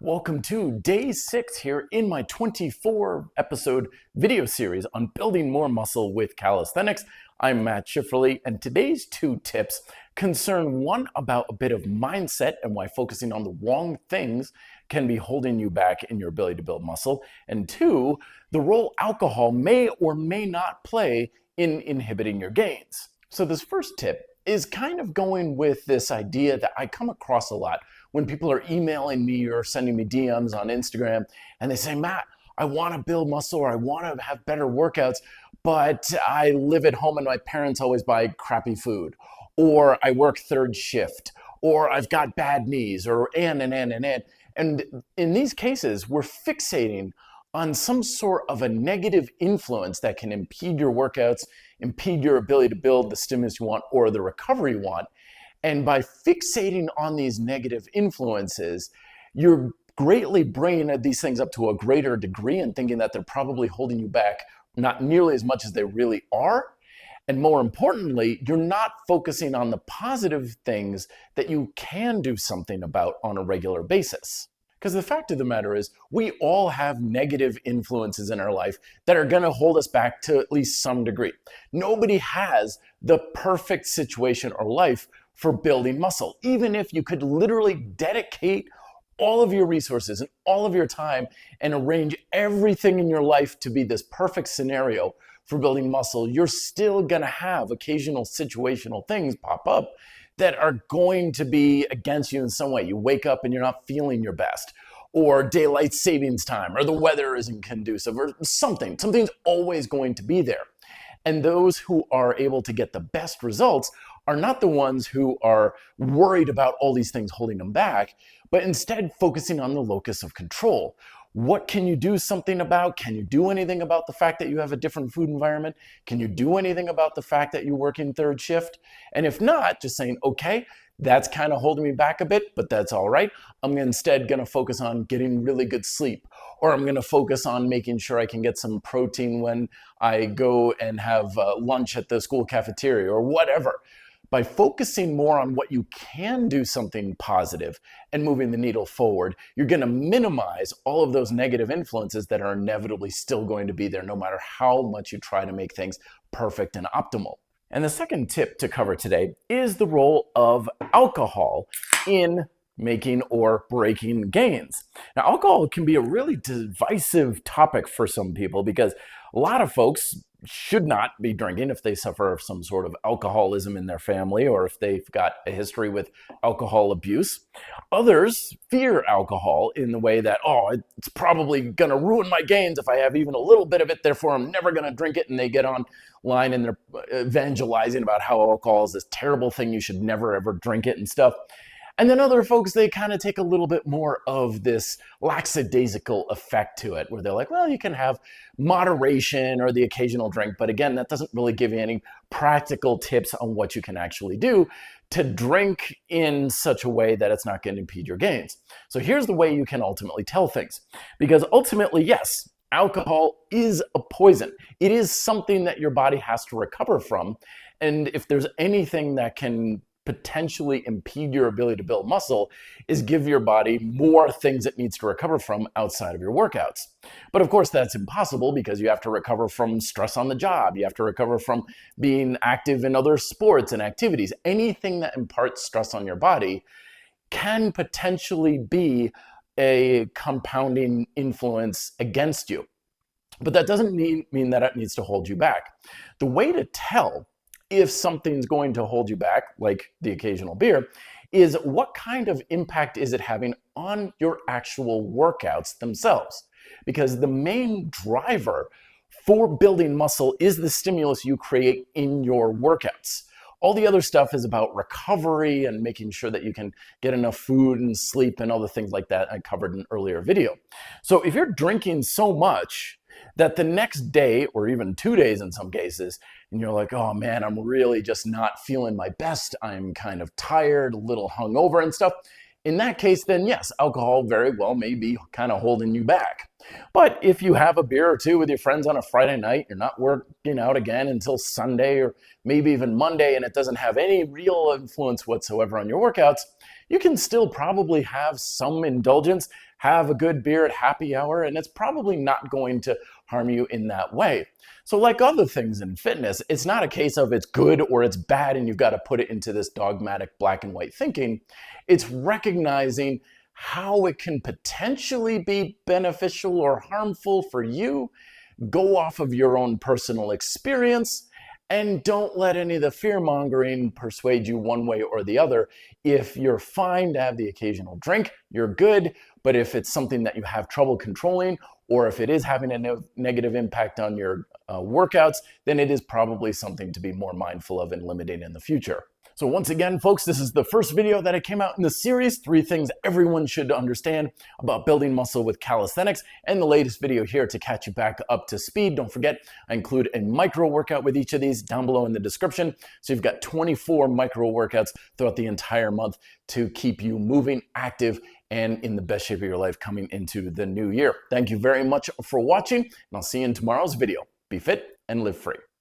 Welcome to day 6 here in my 24 episode video series on building more muscle with calisthenics. I'm Matt Schifferly, and today's 2 tips concern one about a bit of mindset and why focusing on the wrong things can be holding you back in your ability to build muscle, and 2, the role alcohol may or may not play in inhibiting your gains. So this first tip is kind of going with this idea that I come across a lot when people are emailing me or sending me DMs on Instagram and they say, Matt, I want to build muscle or I want to have better workouts, but I live at home and my parents always buy crappy food, or I work third shift, or I've got bad knees, or and. And in these cases, we're fixating on some sort of a negative influence that can impede your workouts, impede your ability to build the stimulus you want or the recovery you want. And by fixating on these negative influences, you're greatly bringing these things up to a greater degree and thinking that they're probably holding you back not nearly as much as they really are. And more importantly, you're not focusing on the positive things that you can do something about on a regular basis. Because the fact of the matter is, we all have negative influences in our life that are going to hold us back to at least some degree. Nobody has the perfect situation or life for building muscle. Even if you could literally dedicate all of your resources and all of your time and arrange everything in your life to be this perfect scenario for building muscle, you're still going to have occasional situational things pop up that are going to be against you in some way. You wake up and you're not feeling your best, or daylight savings time, or the weather isn't conducive, or something. Something's always going to be there. And those who are able to get the best results are not the ones who are worried about all these things holding them back, but instead focusing on the locus of control. What can you do something about? Can you do anything about the fact that you have a different food environment? Can you do anything about the fact that you're working third shift? And if not, just saying, okay, that's kind of holding me back a bit, but that's all right. I'm instead going to focus on getting really good sleep, or I'm going to focus on making sure I can get some protein when I go and have lunch at the school cafeteria, or whatever. By focusing more on what you can do something positive and moving the needle forward, you're going to minimize all of those negative influences that are inevitably still going to be there no matter how much you try to make things perfect and optimal. And the second tip to cover today is the role of alcohol in making or breaking gains. Now, alcohol can be a really divisive topic for some people because a lot of folks should not be drinking if they suffer some sort of alcoholism in their family or if they've got a history with alcohol abuse. Others fear alcohol in the way that, it's probably going to ruin my gains if I have even a little bit of it, therefore I'm never going to drink it. And they get online and they're evangelizing about how alcohol is this terrible thing, you should never ever drink it and stuff. And then other folks, they kind of take a little bit more of this lackadaisical effect to it, where they're like, well, you can have moderation or the occasional drink. But again, that doesn't really give you any practical tips on what you can actually do to drink in such a way that it's not going to impede your gains. So here's the way you can ultimately tell things. Because ultimately, yes, alcohol is a poison. It is something that your body has to recover from. And if there's anything that can potentially impede your ability to build muscle, is give your body more things it needs to recover from outside of your workouts. But of course that's impossible because you have to recover from stress on the job. You have to recover from being active in other sports and activities. Anything that imparts stress on your body can potentially be a compounding influence against you. But that doesn't mean that it needs to hold you back. The way to tell if something's going to hold you back, like the occasional beer, is what kind of impact is it having on your actual workouts themselves? Because the main driver for building muscle is the stimulus you create in your workouts. All the other stuff is about recovery and making sure that you can get enough food and sleep and other things like that I covered in an earlier video. So if you're drinking so much that the next day, or even 2 days in some cases, and you're like, oh man, I'm really just not feeling my best, I'm kind of tired, a little hungover and stuff, in that case, then yes, alcohol very well may be kind of holding you back. But if you have a beer or two with your friends on a Friday night, you're not working out again until Sunday or maybe even Monday, and it doesn't have any real influence whatsoever on your workouts, you can still probably have some indulgence, have a good beer at happy hour, and it's probably not going to harm you in that way. So like other things in fitness, it's not a case of it's good or it's bad and you've got to put it into this dogmatic black and white thinking. It's recognizing how it can potentially be beneficial or harmful for you. Go off of your own personal experience and don't let any of the fear mongering persuade you one way or the other. If you're fine to have the occasional drink, you're good. But if it's something that you have trouble controlling, or if it is having a negative impact on your workouts, then it is probably something to be more mindful of and limiting in the future. So once again, folks, this is the first video that came out in the series, 3 things everyone should understand about building muscle with calisthenics, and the latest video here to catch you back up to speed. Don't forget, I include a micro workout with each of these down below in the description. So you've got 24 micro workouts throughout the entire month to keep you moving, active, and in the best shape of your life coming into the new year. Thank you very much for watching, and I'll see you in tomorrow's video. Be fit and live free.